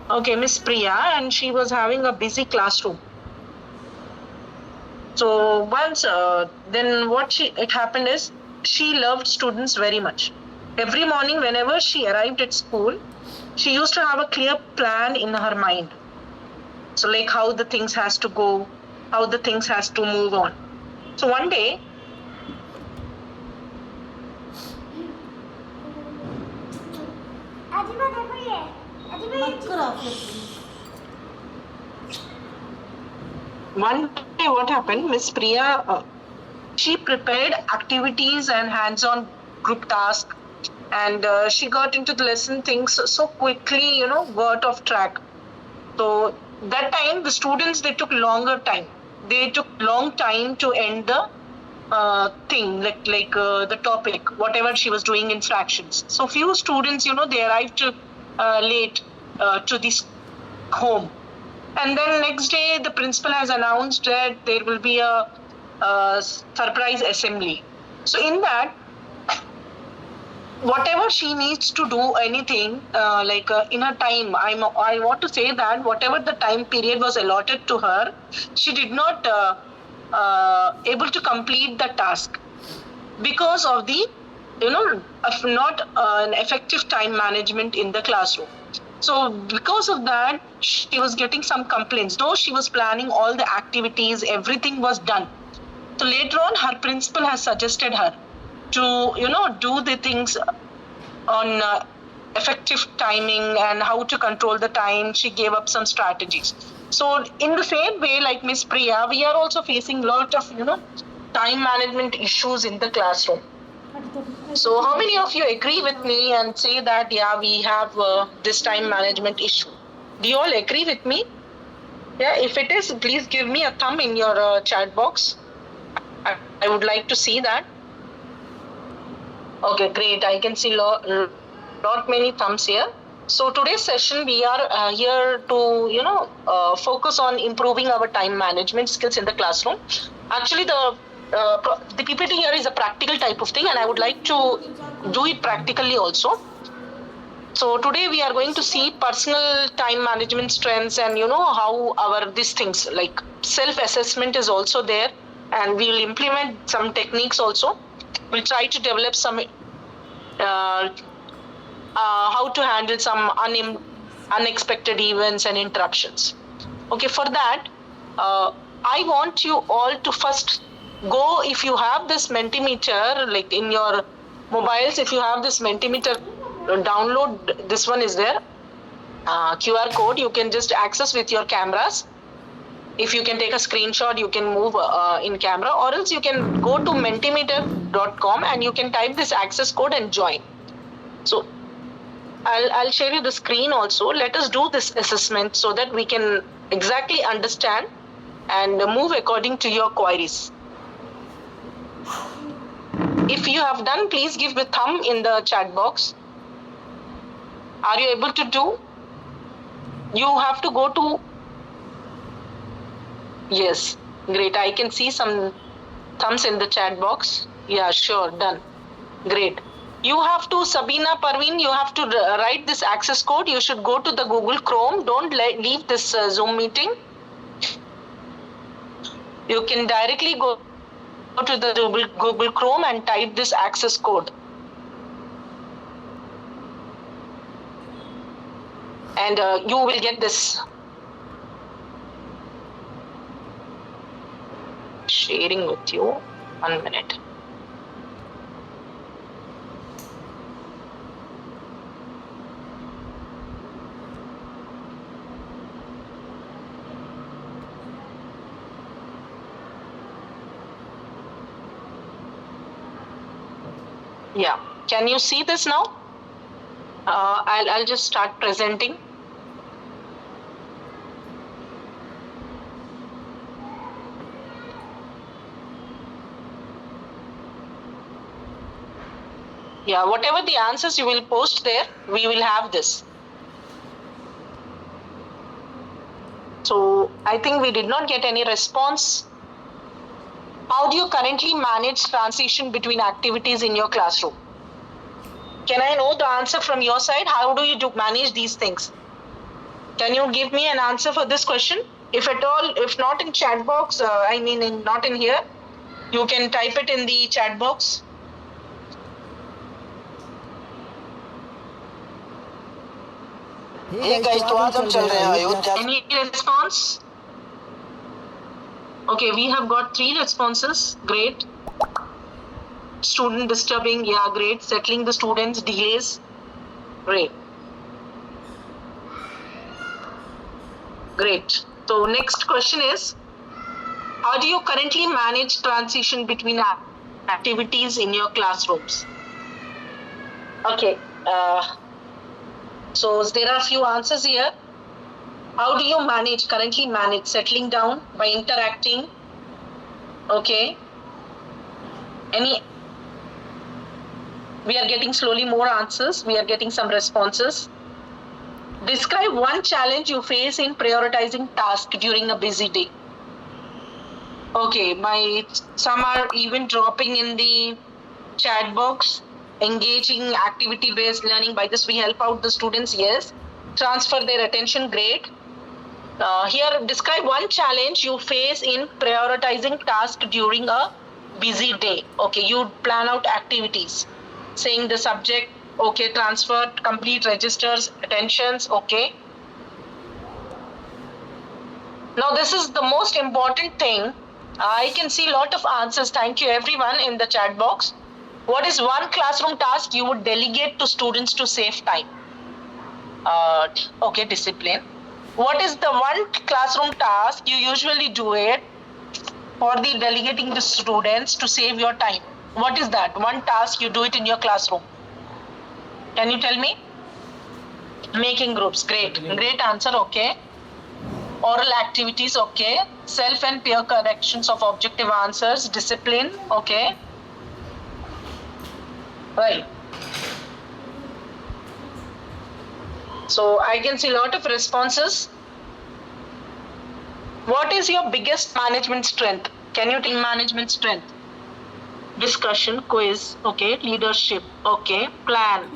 Okay, Miss Priya, and she was having a busy classroom. So once, then it happened is she loved students very much. Every morning, whenever she arrived at school, she used to have a clear plan in her mind. So like how the things has to go, how the things has to move on. So one day, what happened, Miss Priya, she prepared activities and hands-on group tasks, and she got into the lesson things so quickly, got off track. So that time, the students, they took longer time. They took long time to end the thing, the topic, whatever she was doing in fractions. So few students, they arrived late to this home. And then next day, the principal has announced that there will be a surprise assembly. So in that, whatever she needs to do anything in her time, I want to say that whatever the time period was allotted to her, she did not able to complete the task because of the of not an effective time management in the classroom. So because of that, she was getting some complaints. Though she was planning all the activities, everything was done. So later on, her principal has suggested her to do the things on effective timing and how to control the time. She gave up some strategies. So in the same way, like Miss Priya, we are also facing a lot of time management issues in the classroom. So how many of you agree with me and say that yeah, we have this time management issue? Do you all agree with me? Yeah, if it is, please give me a thumb in your chat box. I would like to see that. Okay, great. I can see not many thumbs here. So today's session, we are here to focus on improving our time management skills in the classroom. Actually, the PPT here is a practical type of thing, and I would like to do it practically also. So today we are going to see personal time management strengths, and how our these things like self-assessment is also there, and we will implement some techniques also. We'll try to develop some how to handle some unexpected events and interruptions. Okay, for that, I want you all to first go, if you have this Mentimeter, like in your mobiles, if you have this Mentimeter, download, this one is there, QR code, you can just access with your cameras. If you can take a screenshot, you can move in camera, or else you can go to mentimeter.com and you can type this access code and join. So I'll share you the screen also. Let us do this assessment so that we can exactly understand and move according to your queries. If you have done, please give the thumb in the chat box. Are you able to do? You have to go to. Yes, great. I can see some thumbs in the chat box. Yeah, sure, done. Great. You have to, Sabina Parveen, you have to write this access code. You should go to the Google Chrome. Don't leave this Zoom meeting. You can directly go to the Google Chrome and type this access code. And you will get this. Sharing with you. 1 minute. Yeah, can you see this now? I'll just start presenting. Yeah, whatever the answers you will post there, we will have this. So I think we did not get any response. How do you currently manage transition between activities in your classroom? Can I know the answer from your side? How do you manage these things? Can you give me an answer for this question? If at all, if not in chat box, not in here, you can type it in the chat box. Hey guys, तो आज हम चल रहे हैं Ayodhya. Any response? Okay, we have got 3 responses. Great. Student disturbing, yeah, great. Settling the students, delays. Great. Great. So next question is, how do you currently manage transition between activities in your classrooms? Okay. So there are a few answers here. How do you currently manage settling down by interacting? Okay. We are getting slowly more answers. We are getting some responses. Describe one challenge you face in prioritizing tasks during a busy day. Okay, some are even dropping in the chat box. Engaging activity-based learning. By this, we help out the students. Yes. Transfer their attention. Great. Here, describe one challenge you face in prioritizing tasks during a busy day. Okay, you plan out activities. Saying the subject. Okay, transfer, complete registers, attentions. Okay. Now, this is the most important thing. I can see a lot of answers. Thank you, everyone, in the chat box. What is one classroom task you would delegate to students to save time? Okay, discipline. What is the one classroom task you usually do it for the delegating to students to save your time? What is that? One task you do it in your classroom. Can you tell me? Making groups. Great. Great answer. Okay. Oral activities. Okay. Self and peer corrections of objective answers. Discipline. Okay. Right. So I can see a lot of responses. What is your biggest management strength? Can you tell management strength? Discussion, quiz, okay. Leadership, okay. Plan,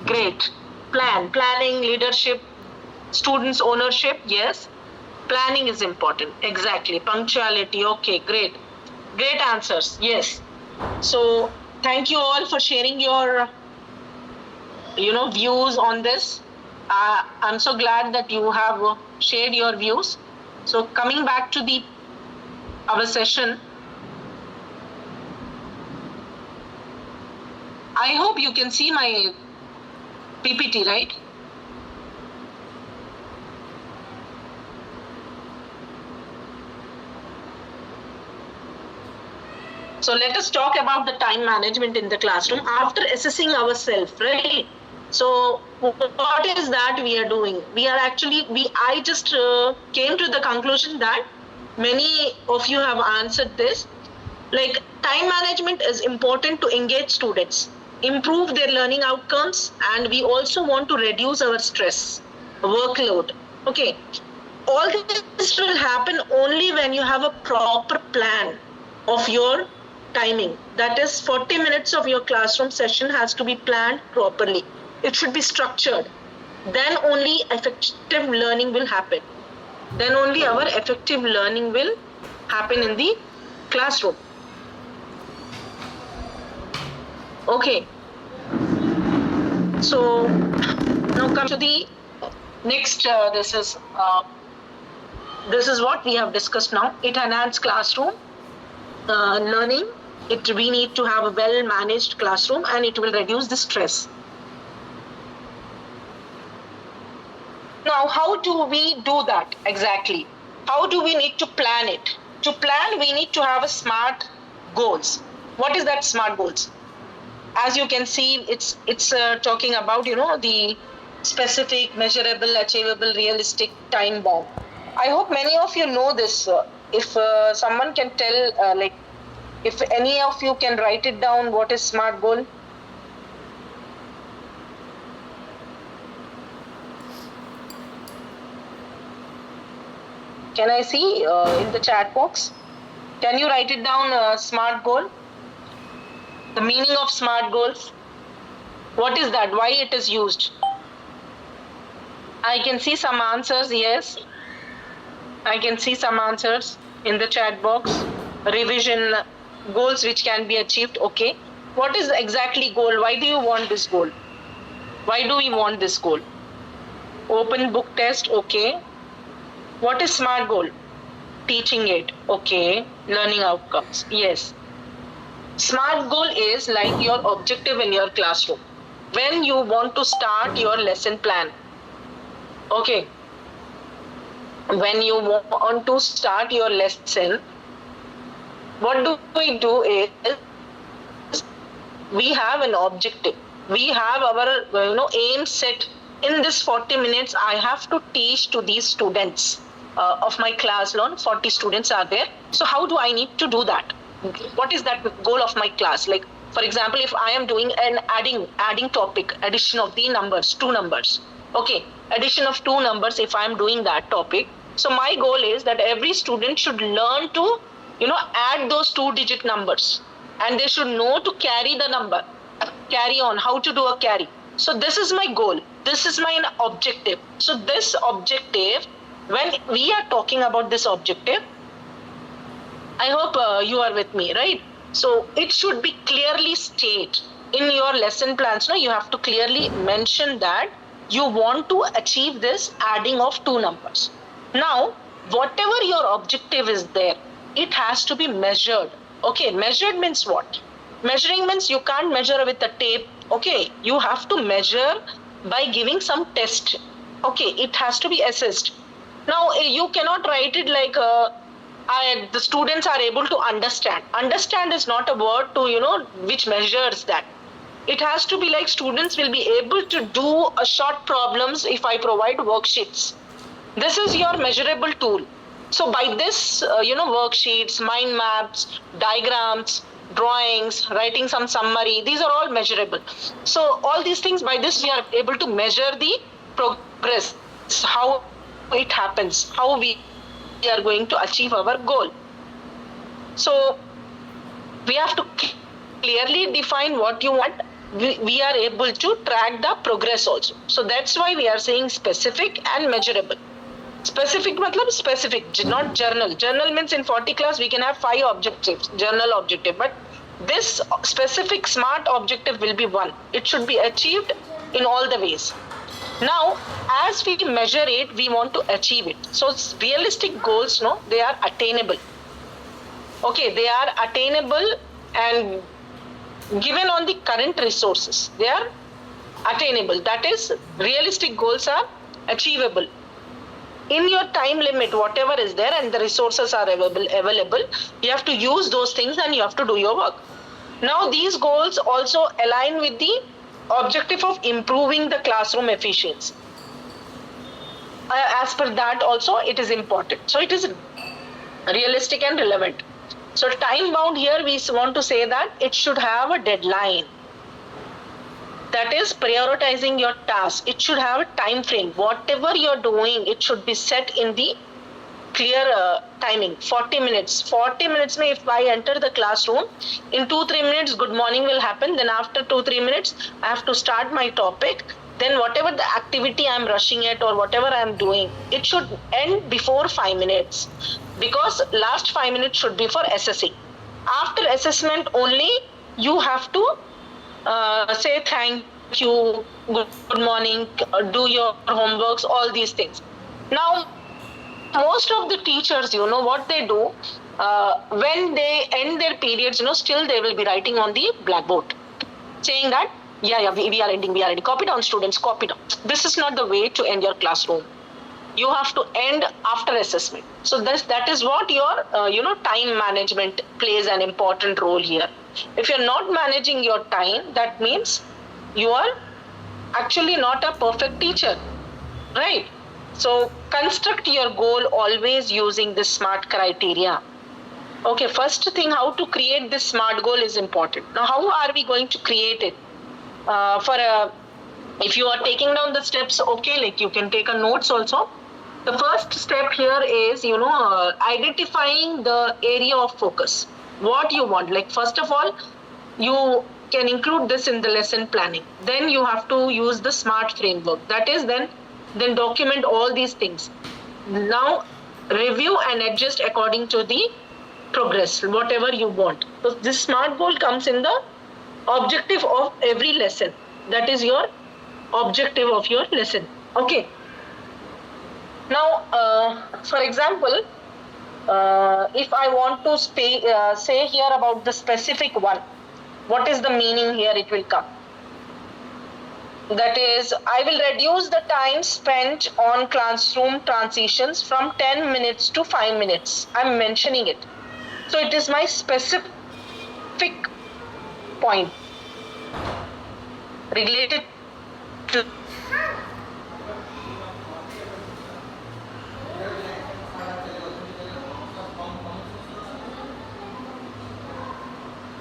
great. Planning, leadership, students' ownership, yes. Planning is important, exactly. Punctuality, okay, great. Great answers, yes. So thank you all for sharing your views on this. I'm so glad that you have shared your views. So coming back to our session, I hope you can see my PPT, right? So let us talk about the time management in the classroom after assessing ourselves, right? So what is that we are doing? I just came to the conclusion that many of you have answered this. Like, time management is important to engage students, improve their learning outcomes, and we also want to reduce our stress, workload. Okay. All this will happen only when you have a proper plan of your timing. That is, 40 minutes of your classroom session has to be planned properly. It should be structured. Then only effective learning will happen. Then only our effective learning will happen in the classroom. Okay. So now come to the next. This is what we have discussed now. It enhances classroom learning. We need to have a well-managed classroom, and it will reduce the stress. Now, how do we do that exactly? How do we need to plan it? To plan, we need to have a SMART goals. What is that SMART goals? As you can see, it's talking about the specific, measurable, achievable, realistic, time bound. I hope many of you know this. If someone can tell, if any of you can write it down, what is SMART goal? Can I see in the chat box? Can you write it down, SMART goal? The meaning of SMART goals? What is that? Why it is used? I can see some answers. Yes, I can see some answers in the chat box. Revision goals which can be achieved. Okay. What is exactly goal? Why do you want this goal? Why do we want this goal? Open book test. Okay. What is SMART goal? Teaching it. Okay. Learning outcomes. Yes. SMART goal is like your objective in your classroom. When you want to start your lesson plan. Okay. When you want to start your lesson, what do we do is we have an objective. We have our aim set. In this 40 minutes, I have to teach to these students of my class. 40 students are there. So how do I need to do that? What is that goal of my class? Like, for example, if I am doing an adding topic, addition of the numbers, 2 numbers. Okay, addition of 2 numbers, if I am doing that topic. So my goal is that every student should learn to, add those 2-digit numbers. And they should know to carry the number, carry on, how to do a carry. So this is my goal. This is my objective. So this objective, when we are talking about this objective, I hope you are with me, right? So it should be clearly stated in your lesson plans. You have to clearly mention that you want to achieve this adding of 2 numbers. Now, whatever your objective is there, it has to be measured. Okay, measured means what? Measuring means you can't measure with a tape. Okay, you have to measure by giving some test. Okay, it has to be assessed. Now, you cannot write it like the students are able to understand. Understand is not a word to, which measures that. It has to be like students will be able to do short problems if I provide worksheets. This is your measurable tool. So by this, worksheets, mind maps, diagrams, drawings, writing some summary, these are all measurable. So all these things, by this we are able to measure the progress, how it happens, how we are going to achieve our goal. So we have to clearly define what you want. We are able to track the progress also. So that's why we are saying specific and measurable. Specific matlab specific, not journal. Journal means in 40 class we can have 5 objectives, journal objective. But this specific SMART objective will be 1. It should be achieved in all the ways. Now, as we measure it, we want to achieve it. So realistic goals, they are attainable. Okay, they are attainable and given on the current resources. They are attainable. That is, realistic goals are achievable. In your time limit, whatever is there and the resources are available, you have to use those things and you have to do your work. Now, these goals also align with the objective of improving the classroom efficiency. As per that also, it is important. So it is realistic and relevant. So time bound here, we want to say that it should have a deadline. That is prioritizing your task. It should have a time frame. Whatever you're doing, it should be set in the clear timing. 40 minutes. 40 minutes mein if I enter the classroom, in 2-3 minutes, good morning will happen. Then after 2-3 minutes, I have to start my topic. Then whatever the activity I'm rushing at or whatever I'm doing, it should end before 5 minutes. Because last 5 minutes should be for assessing. After assessment only, you have to say thank you, good morning, do your homeworks, all these things. Now, most of the teachers, what they do, when they end their periods, still they will be writing on the blackboard, saying that, we are ending. Copy down, students, copy down. This is not the way to end your classroom. You have to end after assessment. So that is what your, time management plays an important role here. If you're not managing your time, that means you are actually not a perfect teacher, right? So construct your goal always using this SMART criteria. Okay, first thing, how to create this SMART goal is important. Now, how are we going to create it? If you are taking down the steps, okay, like you can take a notes also. The first step here is, identifying the area of focus. What you want. Like, first of all, you can include this in the lesson planning. Then you have to use the SMART framework. That is, then Then document all these things. Now review and adjust according to the progress, whatever you want. So this SMART goal comes in the objective of every lesson. That is your objective of your lesson. Okay. Now, for example, if I want to say here about the specific one, what is the meaning here? It will come. That is, I will reduce the time spent on classroom transitions from 10 minutes to 5 minutes. I'm mentioning it. So it is my specific point related to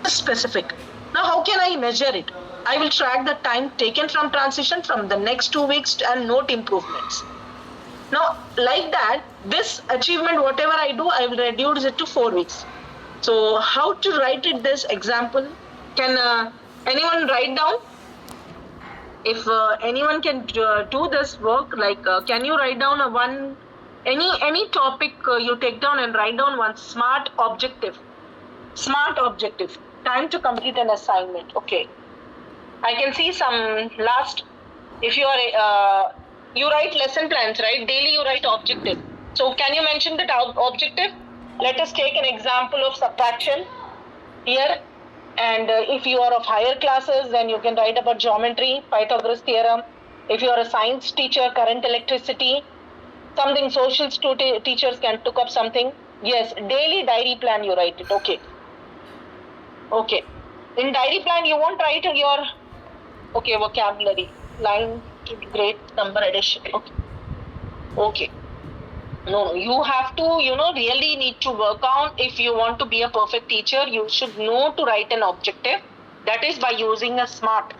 specific. Now, how can I measure it? I will track the time taken from transition from the next 2 weeks and note improvements. Now, like that, this achievement, whatever I do, I will reduce it to 4 weeks. So, how to write it? This example? Can anyone write down? If anyone can do this work, like can you write down any topic you take down and write down one SMART objective. SMART objective. Time to complete an assignment. Okay. I can see some last. If you are you write lesson plans, right? Daily you write objective. So can you mention that objective? Let us take an example of subtraction here. And if you are of higher classes, then you can write about geometry, Pythagoras theorem. If you are a science teacher, current electricity, something social teachers can took up something. Yes, daily diary plan you write it. Okay. Okay. In diary plan you won't write your vocabulary, line to great number addition. Okay. Okay. No, you have to, really need to work on. If you want to be a perfect teacher, you should know to write an objective. That is by using a SMART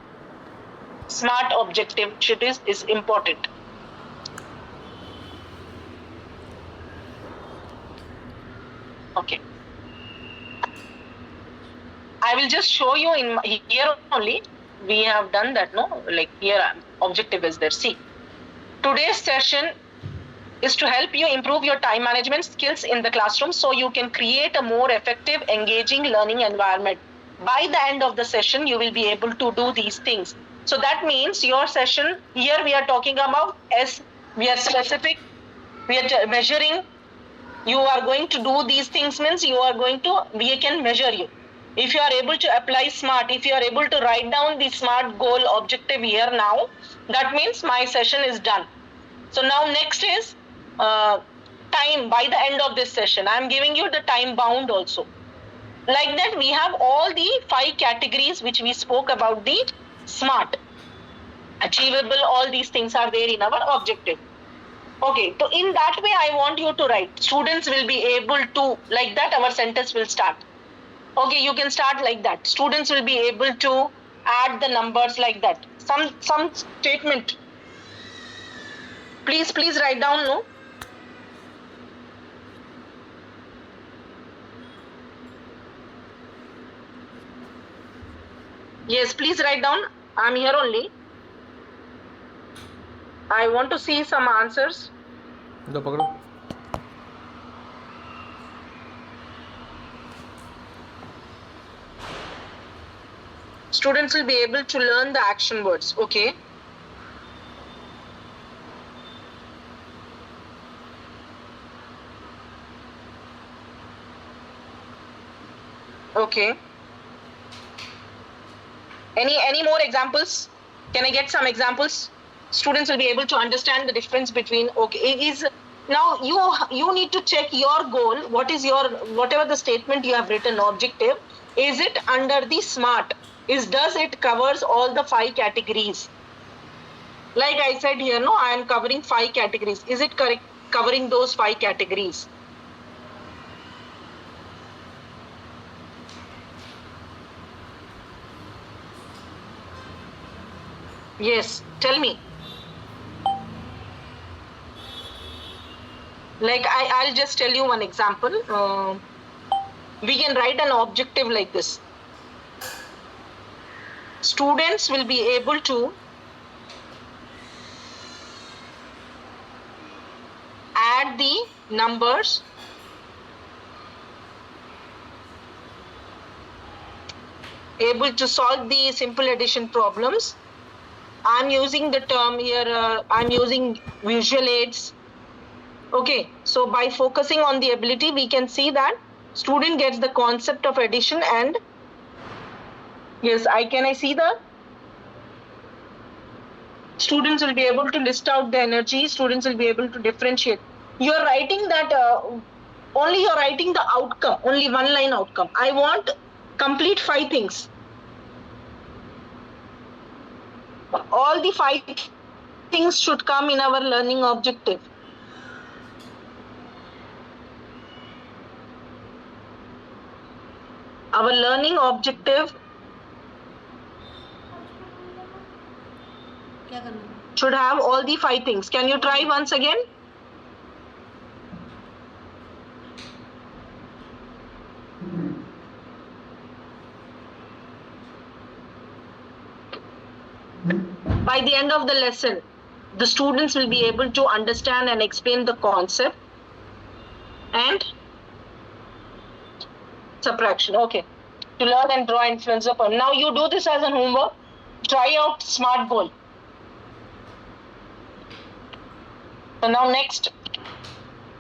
objective is important. Okay. I will just show you in here only. We have done that, no? Like here, objective is there. See, today's session is to help you improve your time management skills in the classroom so you can create a more effective, engaging learning environment. By the end of the session, you will be able to do these things. So that means your session, here we are talking about we are specific, we are measuring. You are going to do these things means we can measure you. If you are able to apply SMART, if you are able to write down the SMART goal objective here now, that means my session is done. So now next is time by the end of this session. I am giving you the time bound also. Like that, we have all the 5 categories which we spoke about the SMART. Achievable, all these things are there in our objective. Okay, so in that way, I want you to write. Students will be able to, like that, our sentence will start. Okay, you can start like that. Students will be able to add the numbers like that. Some statement. Please write down, no? Yes, please write down. I'm here only. I want to see some answers. Students will be able to learn the action words. Okay. Okay. Any more examples? Can I get some examples? Students will be able to understand the difference between, now you need to check your goal. What is your, whatever the statement you have written, objective, is it under the SMART? Does it covers all the 5 categories? Like I said here, no, I am covering 5 categories. Is it correct covering those 5 categories? Yes, tell me. Like I'll just tell you one example. We can write an objective like this. Students will be able to add the numbers, able to solve the simple addition problems. I'm using the term here, I'm using visual aids. Okay, so by focusing on the ability, we can see that student gets the concept of addition and yes, I see the students will be able to list out the energy, students will be able to differentiate. You're writing that, only you're writing the outcome, only one line outcome. I want complete 5 things. All the 5 things should come in our learning objective. Our learning objective should have all the 5 things. Can you try once again? By the end of the lesson, the students will be able to understand and explain the concept and subtraction. Okay. To learn and draw influence upon. Now you do this as a homework. Try out SMART goal. So now next,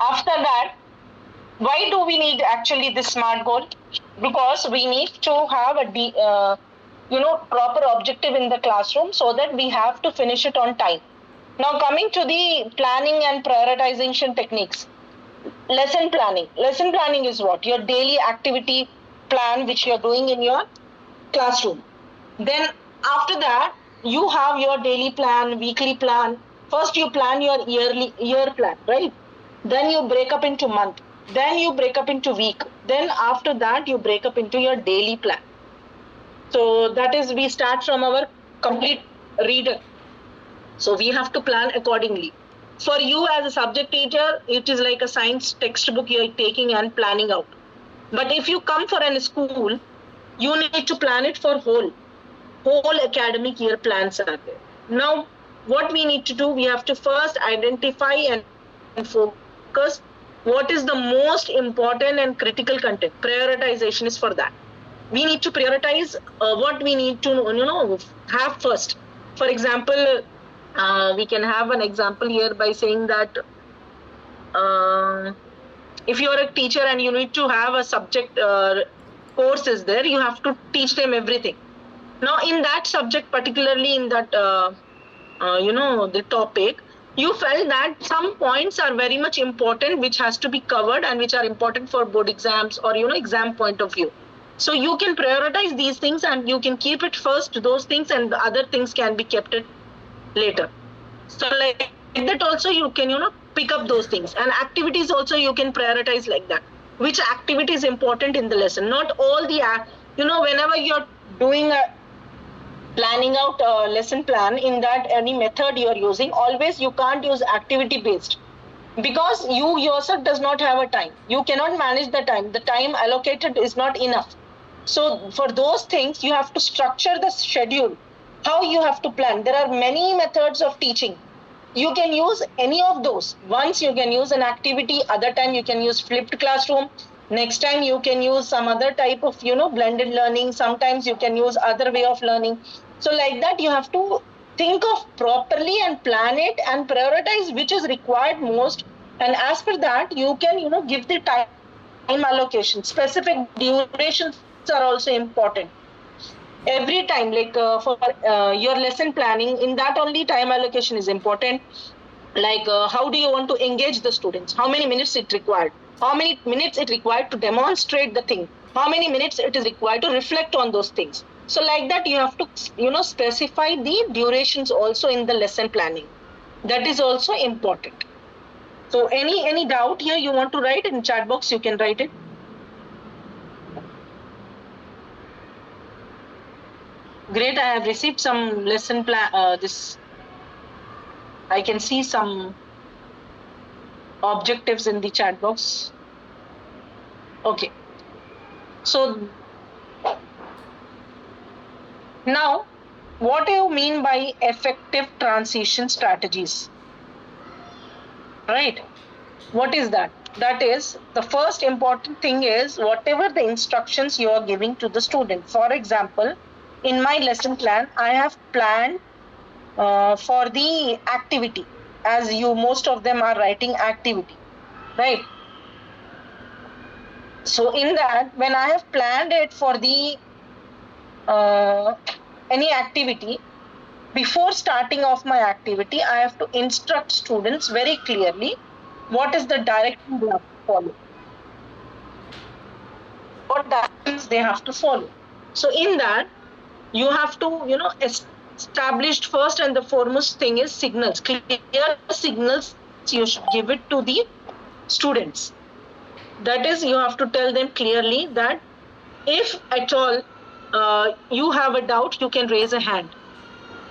after that, why do we need actually this SMART goal? Because we need to have a proper objective in the classroom so that we have to finish it on time. Now coming to the planning and prioritization techniques. Lesson planning. Lesson planning is what? Your daily activity plan which you're doing in your classroom. Then after that, you have your daily plan, weekly plan. First you plan your year plan, right? Then you break up into month. Then you break up into week. Then after that, you break up into your daily plan. So that is, we start from our complete reader. So we have to plan accordingly. For you as a subject teacher, it is like a science textbook you're taking and planning out. But if you come for a school, you need to plan it for whole academic year plans are there. Now, what we need to do, we have to first identify and focus what is the most important and critical content. Prioritization is for that. We need to prioritize what we need to have first. For example, we can have an example here by saying that if you're a teacher and you need to have a subject course is there, you have to teach them everything. Now in that subject, particularly in that the topic, you felt that some points are very much important which has to be covered and which are important for board exams or exam point of view. So you can prioritize these things and you can keep it first, those things, and the other things can be kept it later. So like that also you can pick up those things, and activities also you can prioritize like that. Which activity is important in the lesson? Not all the whenever you're doing a planning out a lesson plan, in that any method you are using, always you can't use activity based, because you yourself does not have a time. You cannot manage the time. The time allocated is not enough. So for those things, you have to structure the schedule, how you have to plan. There are many methods of teaching. You can use any of those. Once you can use an activity, other time you can use flipped classroom. Next time you can use some other type of, blended learning. Sometimes you can use other way of learning. So like that, you have to think of properly and plan it and prioritize which is required most. And as per that, you can, give the time allocation. Specific durations are also important. Every time, like for your lesson planning, in that only time allocation is important. Like how do you want to engage the students? How many minutes it required? How many minutes it required to demonstrate the thing? How many minutes it is required to reflect on those things? So like that, you have to, specify the durations also in the lesson planning. That is also important. So any doubt here you want to write in chat box, you can write it. Great, I have received some lesson plan. I can see some objectives in the chat box. Okay. So now, what do you mean by effective transition strategies? Right. What is that? That is, the first important thing is whatever the instructions you are giving to the student. For example, in my lesson plan, I have planned for the activity, as you most of them are writing activity, right? So in that, when I have planned it for the any activity, before starting off my activity, I have to instruct students very clearly what is the direction they have to follow, what directions they have to follow. So in that, you have to, established first and the foremost thing is signals. Clear signals you should give it to the students. That is, you have to tell them clearly that if at all you have a doubt, you can raise a hand.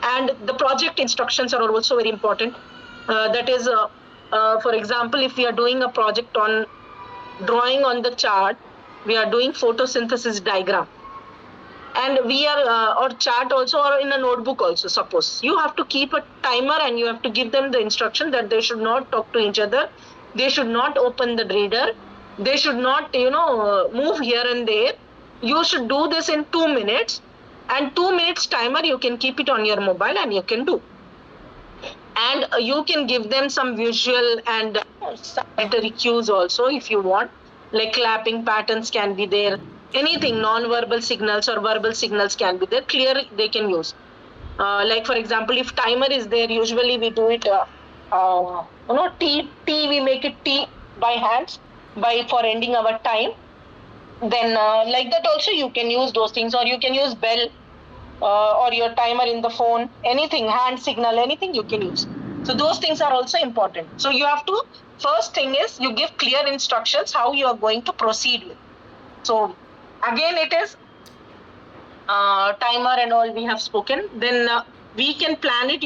And the project instructions are also very important. That is, for example, if we are doing a project on drawing on the chart, we are doing photosynthesis diagram. And we are, or chart also, or in a notebook also, suppose. You have to keep a timer and you have to give them the instruction that they should not talk to each other. They should not open the reader. They should not, move here and there. You should do this in 2 minutes. And 2 minutes timer, you can keep it on your mobile and you can do. And you can give them some visual and sanitary cues also if you want, like clapping patterns can be there. Anything, non-verbal signals or verbal signals can be there. Clear, they can use. Like for example, if timer is there, usually we do it, T, we make it T by hands for ending our time. Then like that also you can use those things, or you can use bell or your timer in the phone, anything, hand signal, anything you can use. So those things are also important. So you have to, first thing is you give clear instructions how you are going to proceed with. So again it is timer and all we have spoken. Then we can plan it,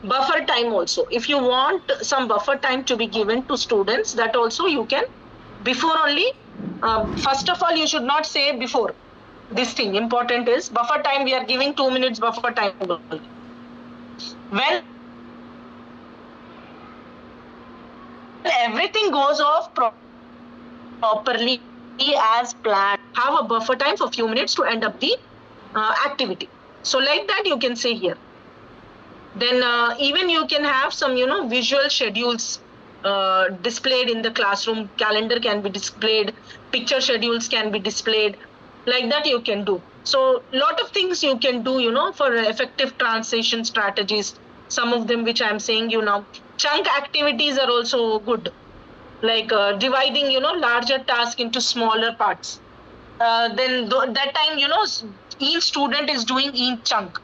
buffer time also. If you want some buffer time to be given to students, that also you can, before only. First of all, you should not say before. This thing important is buffer time. We are giving 2 minutes buffer time. When everything goes off properly as planned, have a buffer time for few minutes to end up the activity. So like that you can say here. Then even you can have some, visual schedules displayed in the classroom. Calendar can be displayed, picture schedules can be displayed. Like that you can do. So lot of things you can do, for effective translation strategies. Some of them which I'm saying now. Chunk activities are also good. Like dividing, larger task into smaller parts. Then that time, each student is doing each chunk.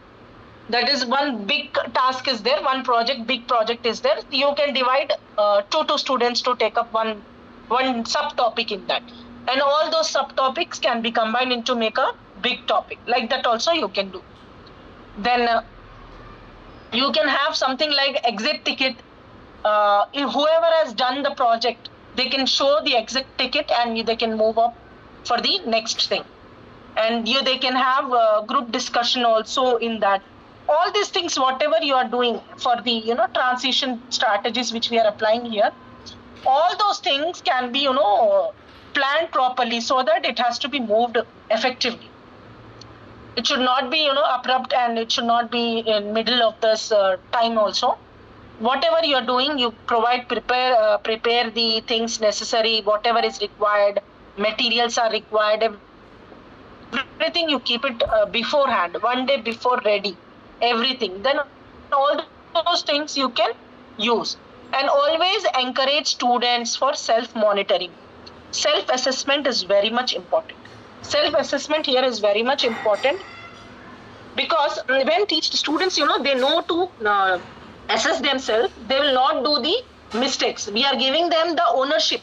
That is one big task is there, one project, big project is there. You can divide two students to take up one subtopic in that. And all those subtopics can be combined into make a big topic. Like that also you can do. Then you can have something like exit ticket. If whoever has done the project, they can show the exit ticket and they can move up for the next thing. And they can have a group discussion also in that. All these things, whatever you are doing for the, transition strategies which we are applying here, all those things can be, planned properly so that it has to be moved effectively. It should not be, abrupt, and it should not be in middle of this time also. Whatever you are doing, you prepare the things necessary, whatever is required, materials are required, everything you keep it beforehand, one day before ready, everything. Then all those things you can use. And always encourage students for self-monitoring. Self-assessment is very much important. Self-assessment here is very much important because when teach students, they know to assess themselves, they will not do the mistakes. We are giving them the ownership.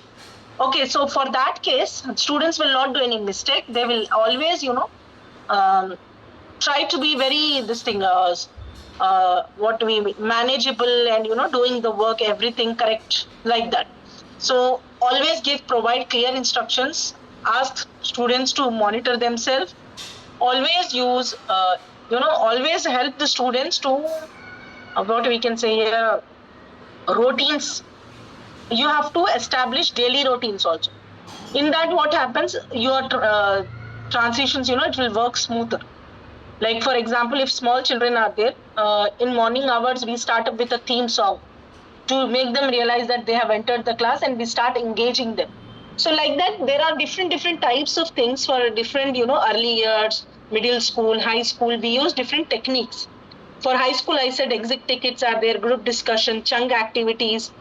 Okay, so for that case, students will not do any mistake. They will always, try to be very manageable and doing the work, everything correct, like that. So always provide clear instructions. Ask students to monitor themselves. Always use, always help the students to what we can say here, routines. you have to establish daily routines also. In that, what happens, your transitions, it will work smoother. Like for example, if small children are there, in morning hours we start up with a theme song to make them realize that they have entered the class, and we start engaging them. So like that, there are different types of things for different, early years, middle school, high school. We use different techniques. For high school, I said exit tickets are there, group discussion, chunk activities,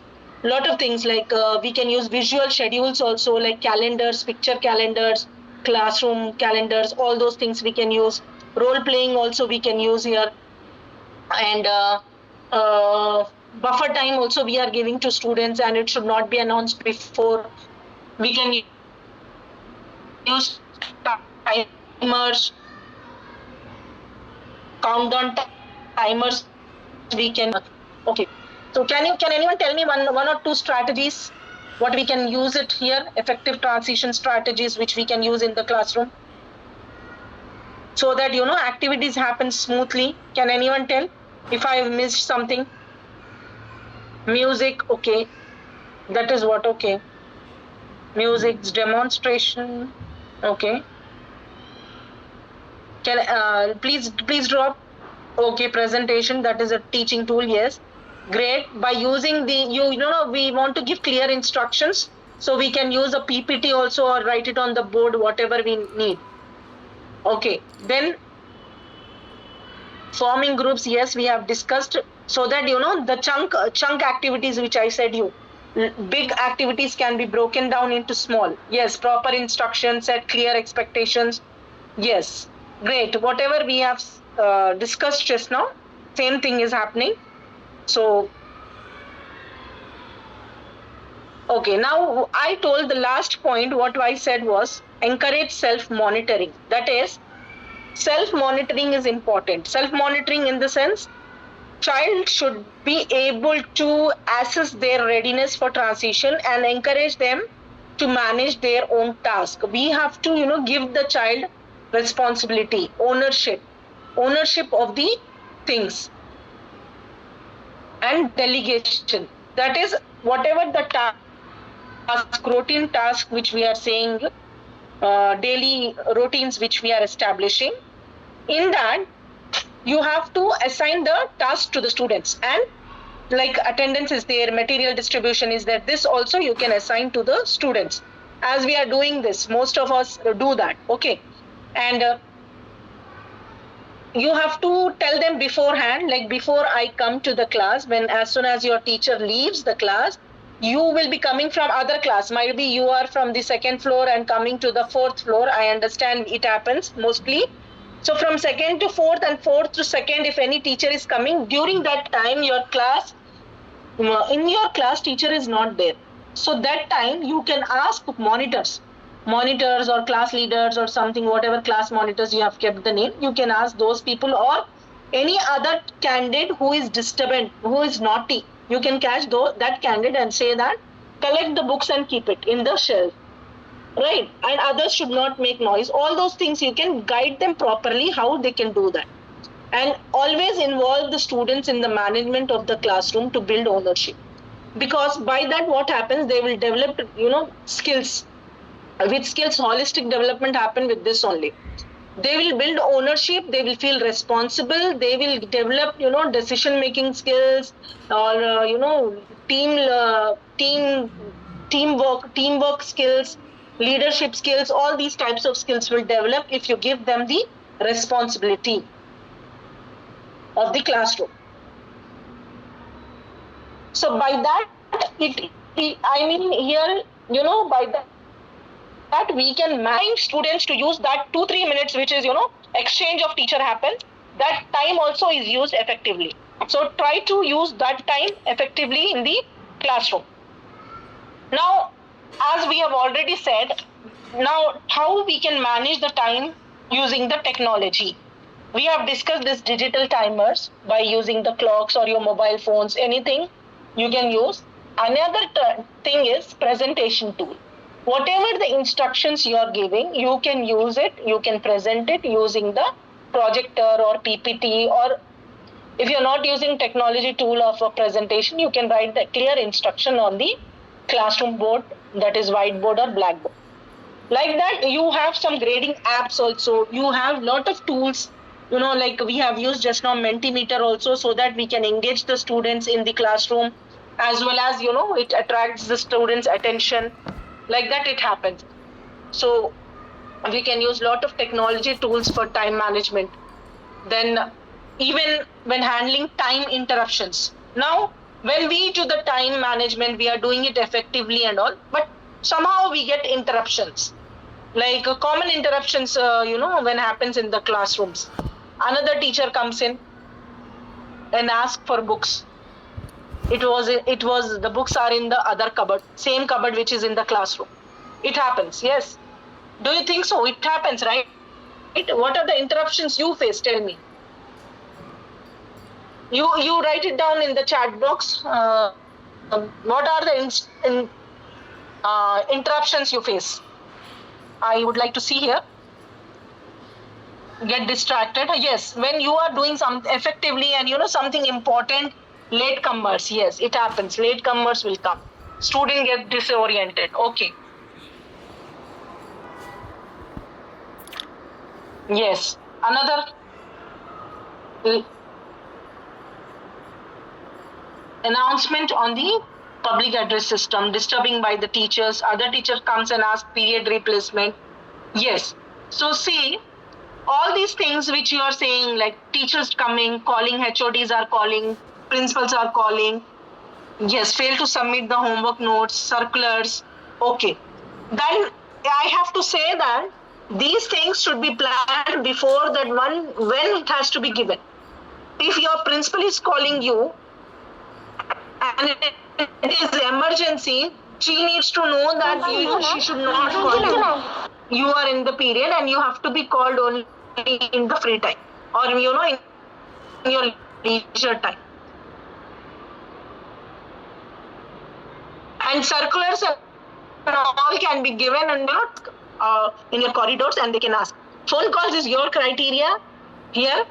lot of things like we can use visual schedules also, like calendars, picture calendars, classroom calendars, all those things we can use. Role playing also we can use here. And buffer time also we are giving to students, and it should not be announced before. We can use timers, countdown timers. We can. Okay. So can anyone tell me one or two strategies what we can use it here, effective transition strategies which we can use in the classroom, so that activities happen smoothly? Can anyone tell if I have missed something? Music, okay. That is what, okay. Music's demonstration, okay. Can please drop. Okay, presentation, that is a teaching tool, yes. Great. By using the we want to give clear instructions, so we can use a PPT also, or write it on the board, whatever we need. Okay, then forming groups, yes, we have discussed, so that the chunk activities which I said you, big activities can be broken down into small. Yes, proper instructions, set clear expectations. Yes, great. Whatever we have discussed just now, same thing is happening. So okay, now I told the last point, what I said was encourage self-monitoring. That is, self-monitoring is important. Self-monitoring in the sense, child should be able to assess their readiness for transition and encourage them to manage their own task. We have to, give the child responsibility, ownership of the things, and delegation. That is, whatever the task, routine task which we are saying, daily routines which we are establishing, in that you have to assign the task to the students, and like attendance is there, material distribution is there, this also you can assign to the students. As we are doing this, most of us do that, okay. And you have to tell them beforehand, like before I come to the class, as soon as your teacher leaves the class, you will be coming from other class. Might be you are from the second floor and coming to the fourth floor. I understand it happens mostly. So from second to fourth and fourth to second, if any teacher is coming, during that time in your class teacher is not there. So that time you can ask monitors or class leaders or something, whatever class monitors you have kept the name, you can ask those people, or any other candidate who is disturbant, who is naughty, you can catch that candidate and say that collect the books and keep it in the shelf, right? And others should not make noise. All those things you can guide them properly how they can do that, and always involve the students in the management of the classroom to build ownership, because by that what happens, they will develop skills. With skills, holistic development happen with this only. They will build ownership, they will feel responsible, they will develop decision making skills, or teamwork skills, leadership skills. All these types of skills will develop if you give them the responsibility of the classroom. So by that, here, by that we can manage students to use that 2-3 minutes, which is, exchange of teacher happens. That time also is used effectively. So try to use that time effectively in the classroom. Now, as we have already said, now how we can manage the time using the technology. We have discussed this digital timers by using the clocks or your mobile phones, anything you can use. Another thing is presentation tool. Whatever the instructions you are giving, you can use it, you can present it using the projector or PPT, or if you're not using technology tool of a presentation, you can write the clear instruction on the classroom board, that is whiteboard or blackboard. Like that, you have some grading apps also. You have lot of tools, like we have used just now Mentimeter also, so that we can engage the students in the classroom, as well as it attracts the students' attention. Like that, it happens. So we can use lot of technology tools for time management. Then even when handling time interruptions. Now, when we do the time management, we are doing it effectively and all, but somehow we get interruptions. Like common interruptions, when happens in the classrooms. Another teacher comes in and asks for books. It was the books are in the other cupboard, same cupboard which is in the classroom. It happens, yes. Do you think so? It happens, right? What are the interruptions you face? Tell me. You write it down in the chat box. What are the interruptions you face? I would like to see here. Get distracted. Yes, when you are doing something effectively and something important, latecomers. Yes, it happens. Latecomers will come. Student get disoriented. Okay. Yes. Another announcement on the public address system, disturbing by the teachers. Other teacher comes and asks period replacement. Yes. So see, all these things which you are saying, like teachers coming, calling, HODs are calling, principals are calling. Yes, fail to submit the homework notes, circulars. Okay. Then I have to say that these things should be planned before that one, when it has to be given. If your principal is calling you and it is emergency, she needs to know that she should not call you. You are in the period and you have to be called only in the free time or in your leisure time. And circulars and all can be given and in your corridors, and they can ask. Phone calls is your criteria here.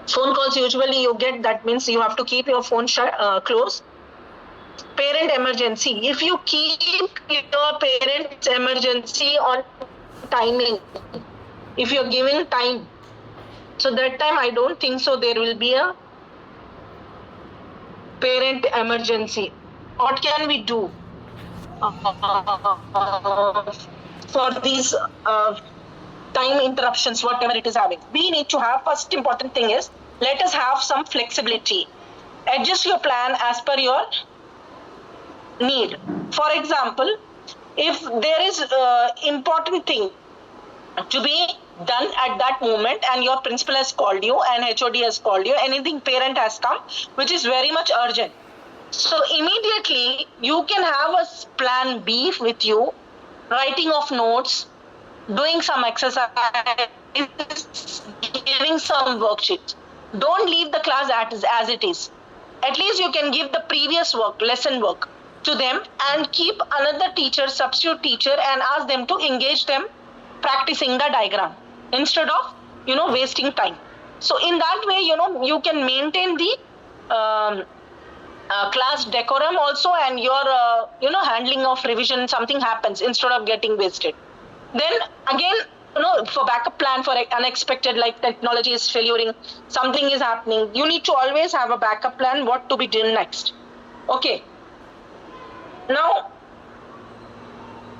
Phone calls usually you get, that means you have to keep your phone closed. Parent emergency. If you keep your parent's emergency on timing, if you're giving time, so that time I don't think so there will be a parent emergency. What can we do for these time interruptions, whatever it is having? We need to have, first important thing is, let us have some flexibility. Adjust your plan as per your need. For example, if there is important thing to be done at that moment and your principal has called you and HOD has called you, anything parent has come which is very much urgent, so immediately you can have a plan B with you, writing of notes, doing some exercise, giving some worksheets. Don't leave the class as it is. At least you can give the previous work, lesson work to them, and keep another teacher, substitute teacher, and ask them to engage them practicing the diagram instead of wasting time. So in that way, you can maintain the class decorum also, and your handling of revision, something happens instead of getting wasted. Then again, for backup plan for unexpected, like technology is failing, something is happening, you need to always have a backup plan what to be done next. Okay. Now,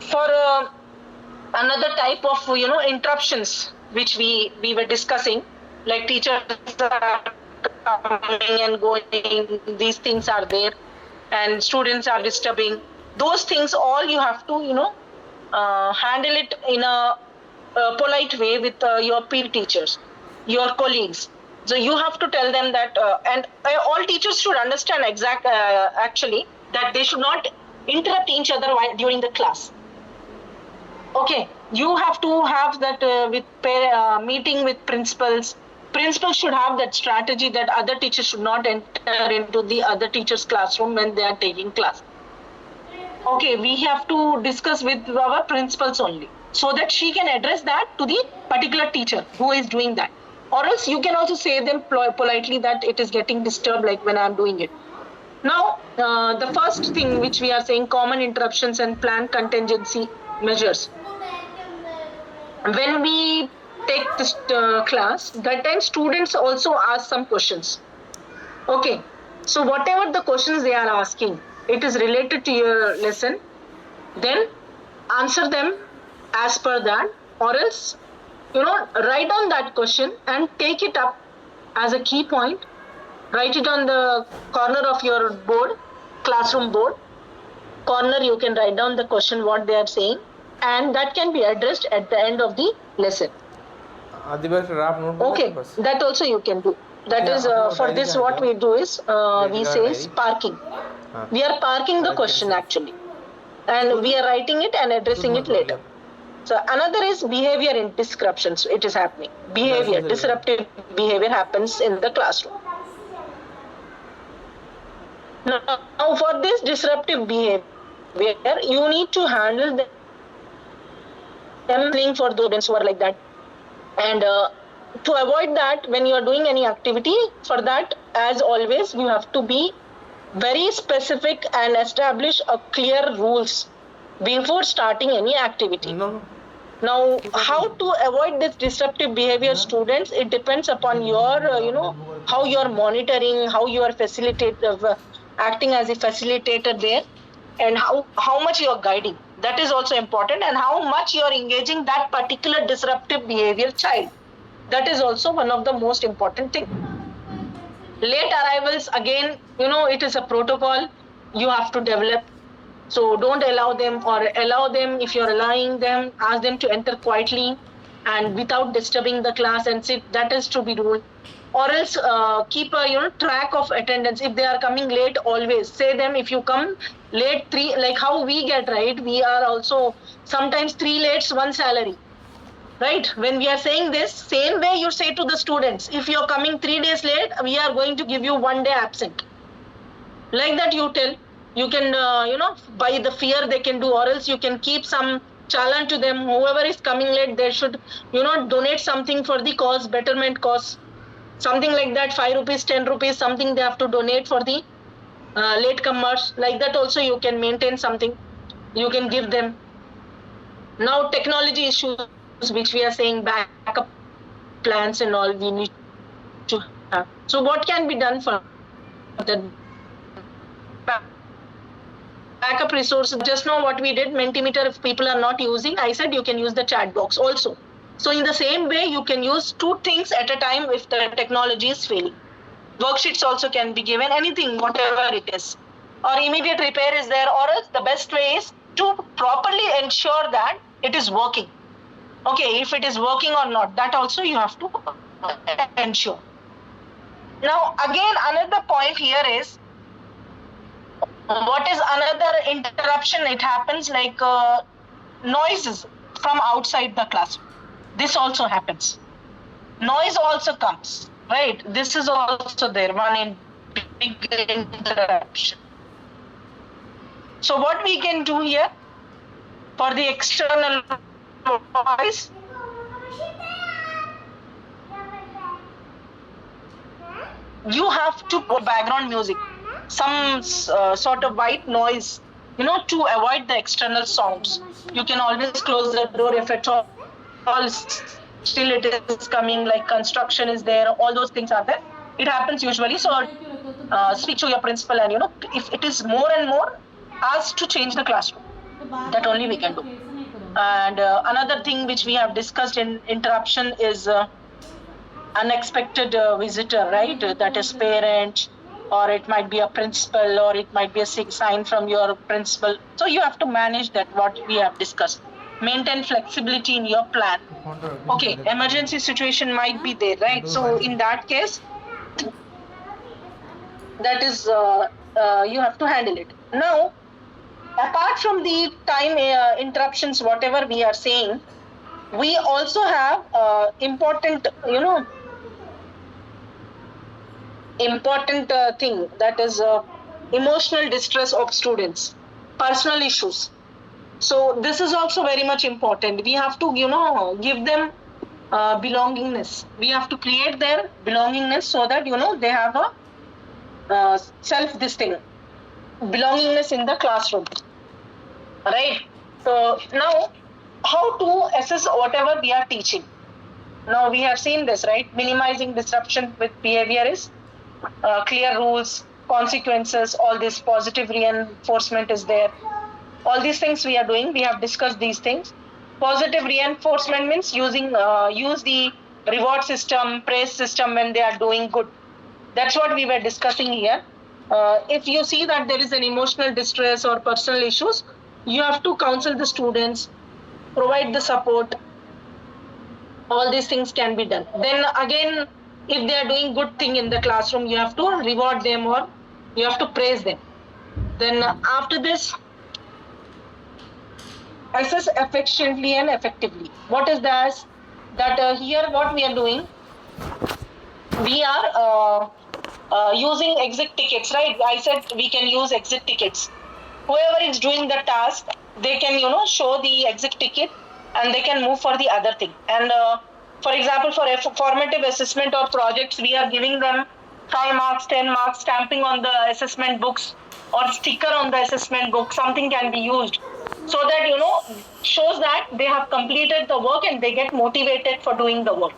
for another type of interruptions which we were discussing, like teachers are coming and going, these things are there, and students are disturbing. Those things all you have to handle it in a polite way with your peer teachers, your colleagues. So you have to tell them that, and all teachers should understand actually that they should not interrupt each other during the class. Okay, you have to have that with meeting with principals. Principals should have that strategy that other teachers should not enter into the other teacher's classroom when they are taking class. Okay, we have to discuss with our principals only, so that she can address that to the particular teacher who is doing that. Or else you can also say them politely that it is getting disturbed, like when I'm doing it. Now, the first thing which we are saying, common interruptions and planned contingency measures. When we take this class, that time students also ask some questions. Okay, so whatever the questions they are asking, it is related to your lesson, then answer them as per that, or else, write down that question and take it up as a key point. Write it on the corner of your board, classroom board. Corner, you can write down the question, what they are saying, and that can be addressed at the end of the lesson. Okay, that also you can do. That is, for this what we do is, we say is parking. We are parking the question actually. And we are writing it and addressing it later. So another is behavior in disruptions. It is happening. Behavior, disruptive behavior happens in the classroom. Now for this disruptive behavior, you need to handle them for those students who are like that. And to avoid that, when you are doing any activity, for that, as always, you have to be very specific and establish a clear rules before starting any activity. Now, how to avoid this disruptive behavior, students? It depends upon your, how you are monitoring, how you are acting as a facilitator there, and how much you are guiding. That is also important, and how much you are engaging that particular disruptive behavior child. That is also one of the most important thing. Late arrivals, again, it is a protocol you have to develop. So don't allow them, or allow them if you're allowing them, ask them to enter quietly and without disturbing the class and sit. That is to be ruled. Or else keep a track of attendance. If they are coming late, always say them, if you come late 3, like how we get, right? We are also sometimes 3 lates, 1 salary. Right? When we are saying this, same way you say to the students, if you're coming 3 days late, we are going to give you 1 day absent. Like that you tell. You can, by the fear they can do, or else you can keep some challenge to them. Whoever is coming late, they should, donate something for the cause, betterment cause. Something like that, 5 rupees, 10 rupees, something they have to donate for the latecomers. Like that also you can maintain something. You can give them. Now technology issues, which we are saying backup plans and all we need to have. So what can be done for the backup resources? Just now what we did, Mentimeter, if people are not using, I said you can use the chat box also. So in the same way, you can use 2 things at a time if the technology is failing. Worksheets also can be given, anything, whatever it is. Or immediate repair is there, or else the best way is to properly ensure that it is working. Okay, if it is working or not, that also you have to ensure. Now, again, another point here is, what is another interruption? It happens like noises from outside the classroom. This also happens. Noise also comes, right? This is also there, one big interruption. So what we can do here for the external noise, you have to put background music, some sort of white noise, to avoid the external sounds. You can always close the door if at all still it is coming, like construction is there, all those things are there. It happens usually. So speak to your principal, and if it is more and more, ask to change the classroom. That only we can do. And another thing which we have discussed in interruption is unexpected visitor, right? That is parent, or it might be a principal, or it might be a sign from your principal. So you have to manage that, what we have discussed. Maintain flexibility in your plan. Okay, emergency situation might be there, right? So in that case, that is, you have to handle it. Now, apart from the time interruptions, whatever we are saying, we also have important, thing, that is emotional distress of students, personal issues. So this is also very much important. We have to, give them belongingness. We have to create their belongingness so that, they have a self this thing. belongingness in the classroom, right? So now, how to assess whatever we are teaching? Now we have seen this, right? Minimizing disruption with behavior is clear rules, consequences, all this positive reinforcement is there. All these things we are doing, we have discussed these things. Positive reinforcement means use the reward system, praise system when they are doing good. That's what we were discussing here. If you see that there is an emotional distress or personal issues, you have to counsel the students, provide the support. All these things can be done. Then again, if they are doing good thing in the classroom, you have to reward them or you have to praise them. Then after this, assess efficiently and effectively. What is that? That here what we are doing, we are using exit tickets, right? I said we can use exit tickets. Whoever is doing the task, they can show the exit ticket and they can move for the other thing. And for example, for a formative assessment or projects, we are giving them 5 marks, 10 marks, stamping on the assessment books or sticker on the assessment book. Something can be used so that shows that they have completed the work and they get motivated for doing the work.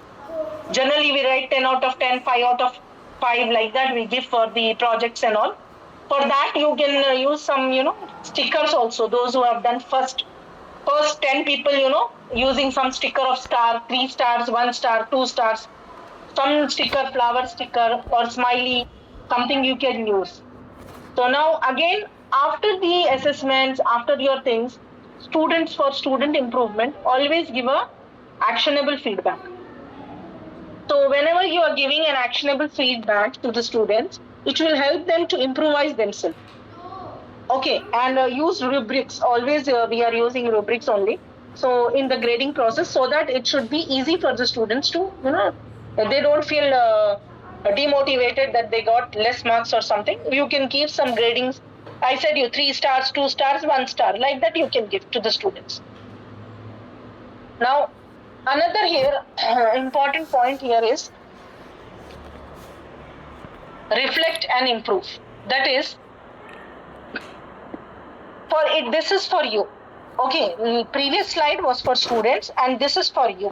Generally, we write 10 out of 10, 5 out of 5, like that we give for the projects and all. For that, you can use some, stickers also. Those who have done first 10 people, using some sticker of star, 3 stars, 1 star, 2 stars, some sticker, flower sticker or smiley, something you can use. So now again, after the assessments, after your things, students for student improvement, always give a actionable feedback. So whenever you are giving an actionable feedback to the students, it will help them to improvise themselves. Okay, and use rubrics. Always we are using rubrics only. So in the grading process, so that it should be easy for the students to, they don't feel demotivated that they got less marks or something. You can give some gradings. I said you 3 stars, 2 stars, 1 star. Like that you can give to the students. Now, another here important point here is reflect and improve. That is, for it, this is for you. Okay, previous slide was for students and this is for you.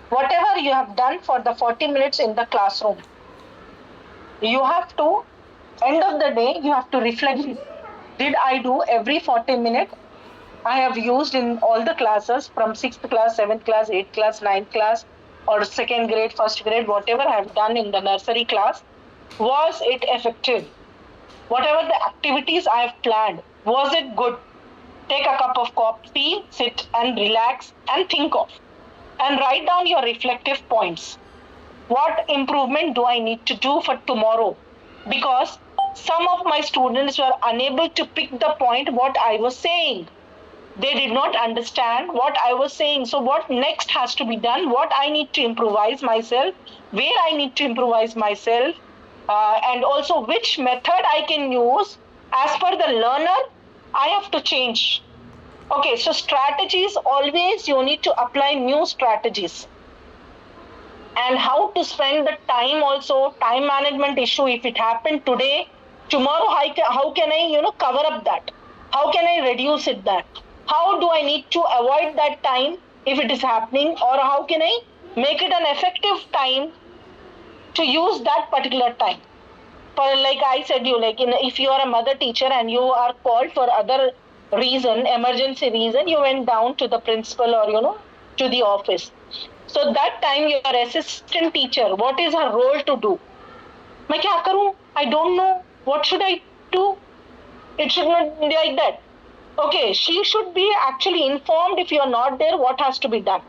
Whatever you have done for the 40 minutes in the classroom, you have to, end of the day, you have to reflect. Did I do every 40 minutes I have used in all the classes from 6th class, 7th class, 8th class, 9th class, or 2nd grade, 1st grade, whatever I have done in the nursery class, was it effective? Whatever the activities I have planned, was it good? Take a cup of coffee, sit and relax and think of. And write down your reflective points. What improvement do I need to do for tomorrow? Because some of my students were unable to pick the point what I was saying. They did not understand what I was saying. So what next has to be done? What I need to improvise myself? Where I need to improvise myself? And also which method I can use as per the learner, I have to change. Okay, so strategies, always you need to apply new strategies. And how to spend the time also, time management issue. If it happened today, tomorrow how can I cover up that? How can I reduce it that? How do I need to avoid that time if it is happening, or how can I make it an effective time to use that particular time? For like I said if you are a mother teacher and you are called for other reason, emergency reason, you went down to the principal or to the office. So that time your assistant teacher, what is her role to do? मैं क्या करूं? I don't know. What should I do? It should not be like that. Okay, she should be actually informed if you are not there, what has to be done.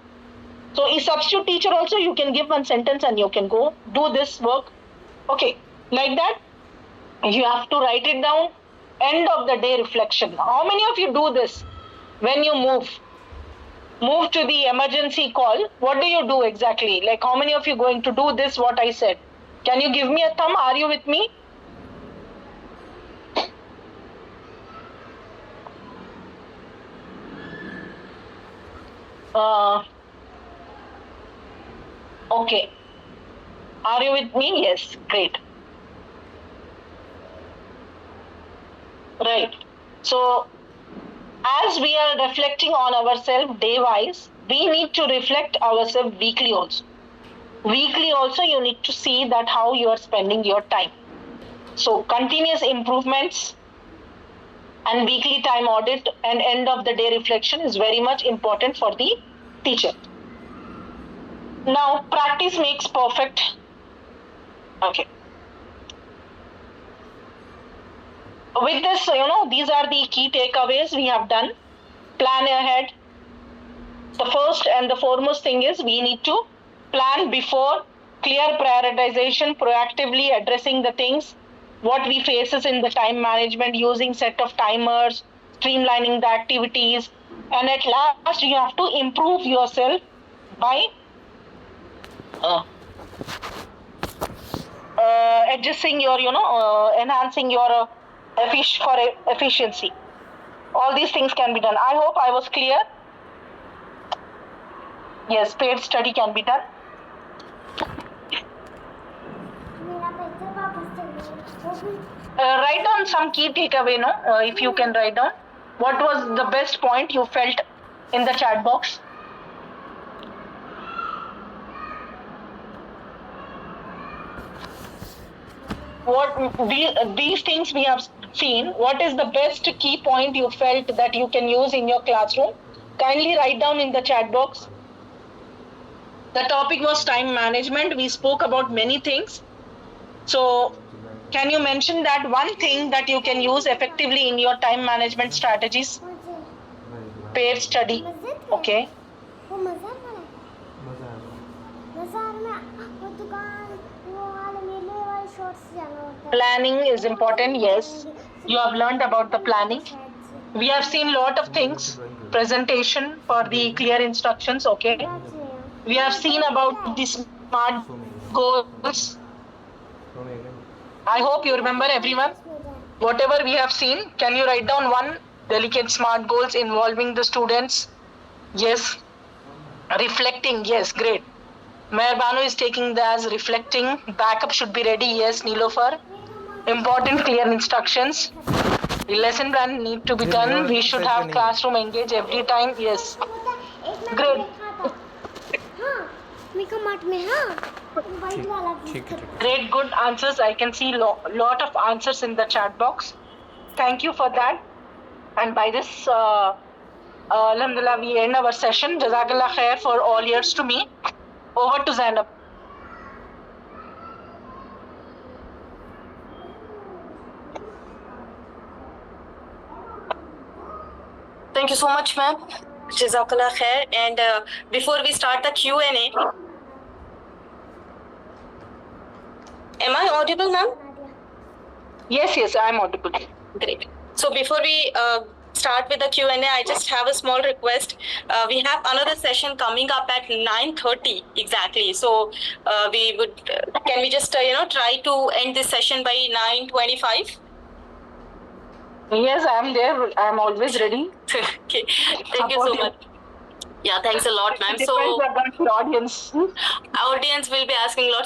So a substitute teacher also, you can give one sentence and you can go do this work. Okay, like that, you have to write it down. End of the day reflection. How many of you do this when you move to the emergency call? What do you do exactly? Like how many of you going to do this, what I said? Can you give me a thumb? Are you with me? Okay. Are you with me? Yes, great. Right. So, as we are reflecting on ourselves day-wise, we need to reflect ourselves weekly also. Weekly also, you need to see that how you are spending your time. So, continuous improvements and weekly time audit and end of the day reflection is very much important for the teacher. Now, practice makes perfect. Okay. With this, these are the key takeaways we have done. Plan ahead. The first and the foremost thing is we need to plan before, clear prioritization, proactively addressing the things, what we faces in the time management, using set of timers, streamlining the activities, and at last you have to improve yourself by adjusting your, enhancing your efficiency. All these things can be done. I hope I was clear. Yes, paid study can be done. Write down some key takeaway, if you can write down. What was the best point you felt in the chat box? What these things we have seen, what is the best key point you felt that you can use in your classroom? Kindly write down in the chat box. The topic was time management. We spoke about many things. So, can you mention that one thing that you can use effectively in your time management strategies? Paid study. Okay. Planning is important. Yes. You have learned about the planning. We have seen lot of things. Presentation for the clear instructions. Okay. We have seen about the SMART goals. I hope you remember, everyone. Whatever we have seen, can you write down one delicate SMART goals involving the students? Yes. Reflecting, yes, great. Mayor Banu is taking that as reflecting. Backup should be ready, yes, Nilofer. Important clear instructions. The lesson plan need to be done. We should have classroom engage every time, yes. Great. Great, good answers. I can see lot of answers in the chat box. Thank you for that. And by this, Alhamdulillah, we end our session. Jazakallah khair for all years to me. Over to Zainab. Thank you so much, ma'am. Jazakallah khair. And before we start the Q&A, am I audible, ma'am? Yes, I am audible. Great. So before we start with the Q&A, I just have a small request. We have another session coming up at 9:30 exactly. So can we just try to end this session by 9:25? Yes, I am there. I am always ready. Okay. Thank you so much. Yeah, thanks a lot, ma'am. So depends on the audience. audience will be asking lots